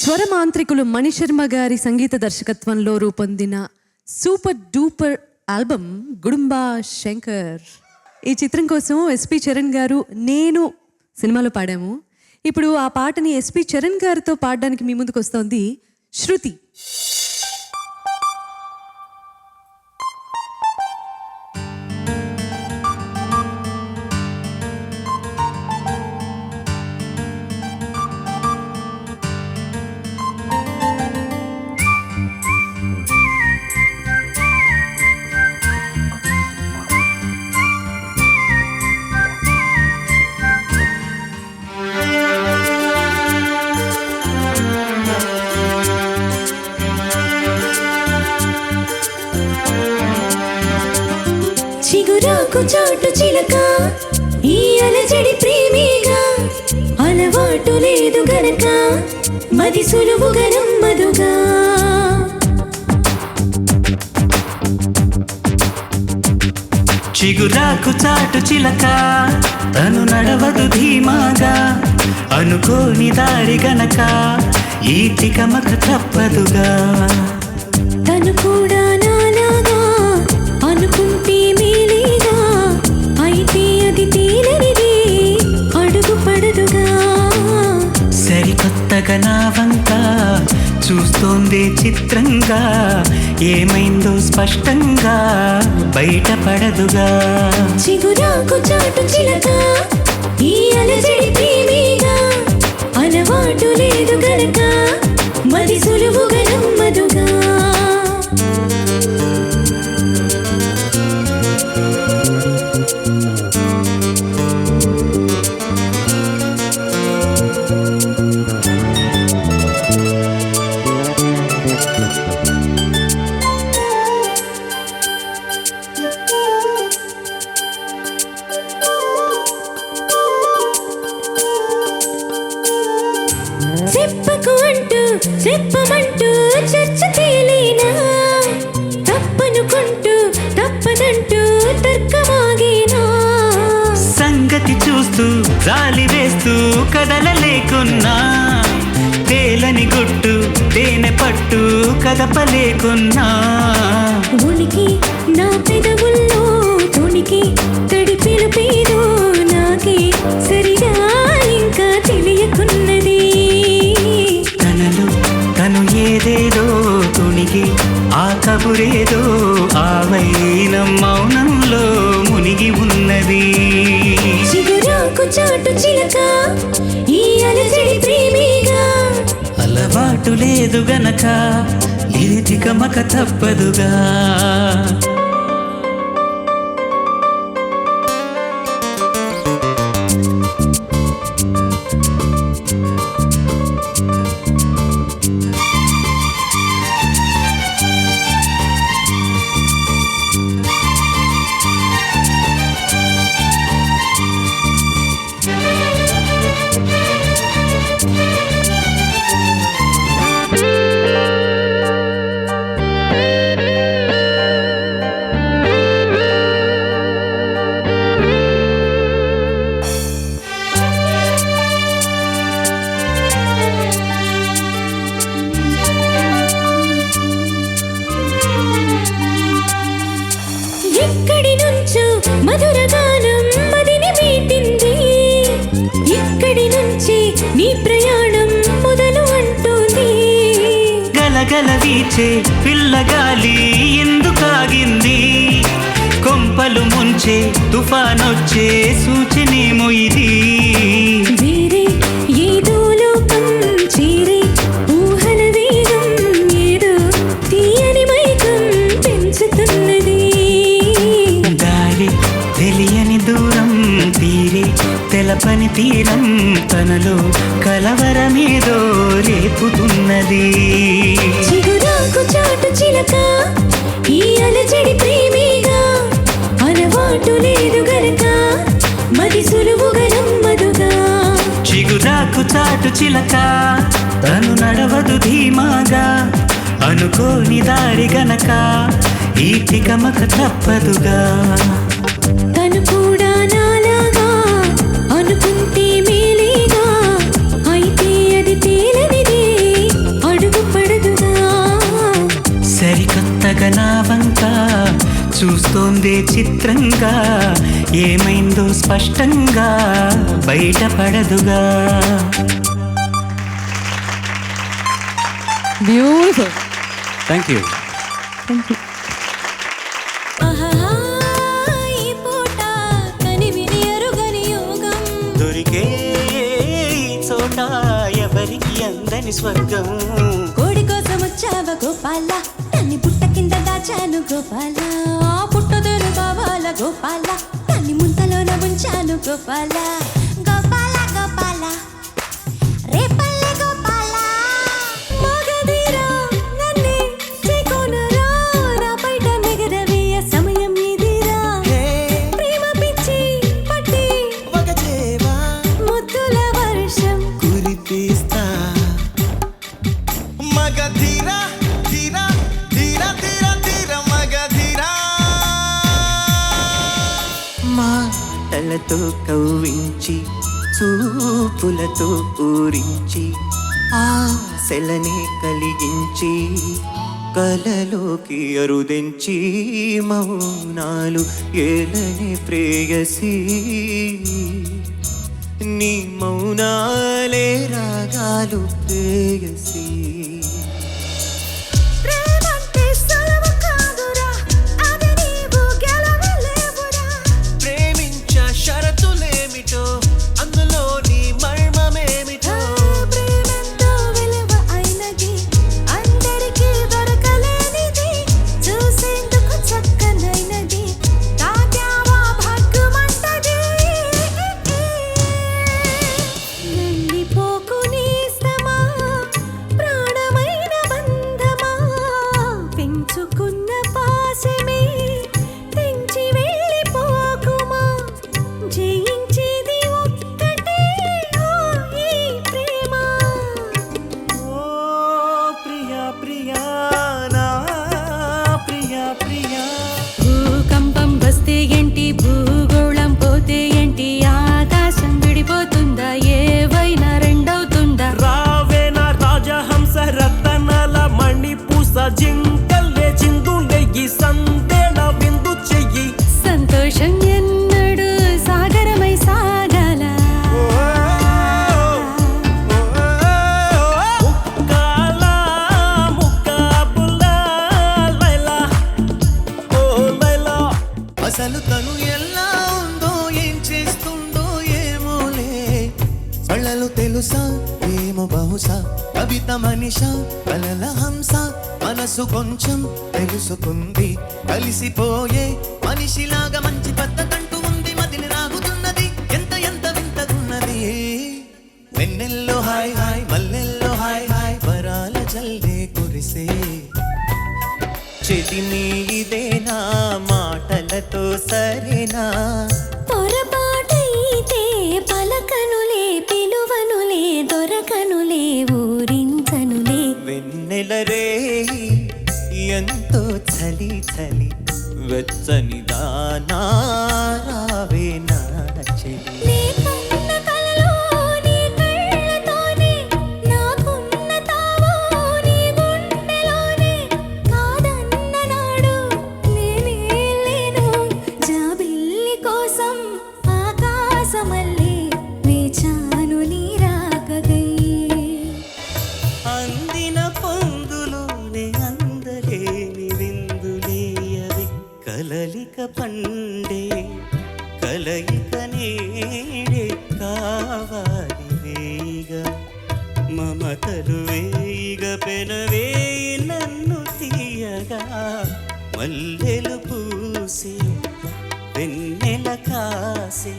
స్వరమాంత్రికులు మణిశర్మ గారి సంగీత దర్శకత్వంలో రూపొందిన super duper album Gudumba Shankar. ఈ చిత్రం కోసం ఎస్పి చరణ్ గారు నేను సినిమాలో పాడాము. ఇప్పుడు ఆ పాటని ఎస్పి చరణ్ గారితో పాడడానికి మీ ముందుకు వస్తోంది శృతి. చిగురాకు చాటు చిలక ఈ అలజడి ప్రేమిగా అలవాటు లేదు గనక మది సులువుగా నమ్మదుగా. చిగురాకు చాటు చిలక తను నడవదు ధీమాగా అనుకోని దారి గనక ఈ తికమక తప్పదుగా. తను కూడా నాలాగా అనుకుంటే మేలేగా అయితే అది తేలనిది అడుగు పడదుగా. సరికొత్తగా నా వంక చూస్తోంది చిత్రంగా ఏమైందో స్పష్టంగా బయటపడదుగా. చిగురాకు చాటు చిలక ఈ అలజడి ప్రేమిగా అలవాటు లేదు గనక మది సులువుగా నమ్మదుగా. చెప్పకు అంటూ చెప్పమంటూ చర్చ తేలేనా తప్పనుకుంటూ తప్పదంటూ తర్కమాగేనా. సంగతి చూస్తూ జాలి వేస్తూ కదలలేకున్నా తేలని గుట్టు తేనె పట్టు కదపలేకున్నా. ఉనికి నా పెదవుల్లో తునికి తడి పిలుపేదో నాకే సరిగా ఇంకా తెలియకున్నది. తనలో తను ఏదేదో తుణిగి ఆ కబురేదో ఆవైన మౌనంలో మునిగి ఉన్నది. చిగురాకు చాటు చిలక ఈ అలజడి ప్రేమిగా అలవాటు లేదు గనక ఇది తికమక తప్పదుగా. ఎక్కడి నుంచో మధుర గానం మదిని మీటింది. ఇక్కడి నుంచి నీ ప్రయాణం మొదలు అంటోంది. గలగల వీచే పిల్లగాలి ఎందుకాగింది కొంపలు ముంచే తుఫానొచ్చే సూచనేమో ఇది. వేరే ఏదో లోకం చేరే ఊహల వేగం ఏదో తీయని మైకం పెంచుతున్నది. గాలి తెలియని దూరం తీరే తెలపని తీరం తనలో కలవరమేదో రేపుతున్నది. చిగురాకు చాటు చిలక ఈ అలజడి ప్రేమిగా అలవాటు లేదు గనక మది సులువుగా నమ్మదుగా. చిగురాకు చాటు చిలక తను నడవదు ధీమాగా అనుకోని దారి గనక ఈ తికమక తప్పదుగా. తను కూడా నాలాగా అనుకుంటే మేలేగా అయితే అది తేలనిది ఉందే చిత్రంగా, ఏమైందో స్పష్టంగా బయటపడదుగా. బ్యూటిఫుల్. Thank you. ఆహాహా, ఈ పూట కనివిని ఎరుగని యోగం. దొరికే ఈ చోట ఎవరికి అందని స్వర్గం. కోడి కోసం వచ్చావ గోపాల, దాన్ని పుట్ట కింద దాచాను గోపాల. పుట్టదేరు కావాల గోపాల, దాన్ని ముంతలోన ఉంచాను గోపాల. గోపాల గోపాల రేపల్లె గోపాల. మగధీరా నన్నే చేకొనరా, నా బయట మెగరవేయ సమయం ఇదిరా. ప్రేమ పిచ్చి పట్టి ముద్దుల వర్షం కురిపిస్తా. మగధీరా ధీరా ధీరా ధీరా ధీరా మగధీరా. మాటలతో కవ్వించి, చూపులతో ఊరించి, ఆశలనే కలిగించి, కలలోకి అరుదించి, మౌనాలు ఏలని ప్రేయసి. నీ మౌనాలే రాగాలు ప్రేయసి. ప్రేమంటే సులువు కాదురా, అది నీవు గెలవలేవురా. ప్రేమించ షరతులేమిటో, అందులో నీ మర్మమేమిటో. ప్రేమెంతో విలువ అయినది, అందరికీ దొరకలేనిది, చూసేందుకు చక్కనైనది, తాగావా భగ్గుమంటది. వెళ్ళిపోకు నేస్తమా, ప్రాణమైన బంధమా, పెంచుకున్న పాశమే తెంచి వెళ్ళిపోకుమా. జయించేది ఒక్కటే ఓ ఈ ప్రేమ. ఓ ప్రియా ప్రియా నా ప్రియా ప్రియా. భూకంపం వస్తే ఏంటి, భూగోళం పోతే ఏంటి, ఆకాశం విడిపోతుందా, ఏవైనా రెండవుతుందా. రావేనా రాజహంస రతనల మణిపూస జింకల్లే చిందుండే ఈ సందేళ విందు చెయ్యి. సంతోషం ఎన్నడు సాగరమై సాగాల. ముక్కాల ముక్కాబుల లైలా, ఓ లైలా. అసలు తను ఎలా ఉందో, ఏం చేస్తుందో ఏమోలే. కళ్ళలు తెలుసా ఏమో బహుశా, కవిత మనిష కలల హంస. మనసు కొంచెం తెలుసుకుంది, కలిసిపోయే మనిషిలాగా మంచి పద్ధతంటూ ఉంది. మదిని రాగుతున్నది, ఎంత ఎంత వింతగున్నది. వెన్నెల్లో హాయ్ హాయ్, మల్లెల్లో హాయ్ హాయ్, వరాల జల్లే కురిసే. చెలిమి ఇదేనా, మాటలతో సరేనా. పొరపాటైతే పలకనులే, పిలువనులే, దొరకనులే, ఊరించనులే. వెన్నెల రే ఎంతో చలి చలి, వెచ్చని దానా రావే నా చెలి. నీకున్న కలలో నీ కళ్ళతోనే, నాకున్న తావో నీ గుండెలోనే. కాదన్న నాడు నేనే లేను, జాబిల్లి కోసం ఆకాశమల్లే వేచాను నీ రాకగై. అందిన పొందులోనే అందలేని విందులేయవి, కలలిక పండే కలయిక నీడే కావాలి వేయిగా. మమతలు వేయిగ పెనవేయి నన్ను తీయగా, మల్లెలు పూసి వెన్నెల కాసి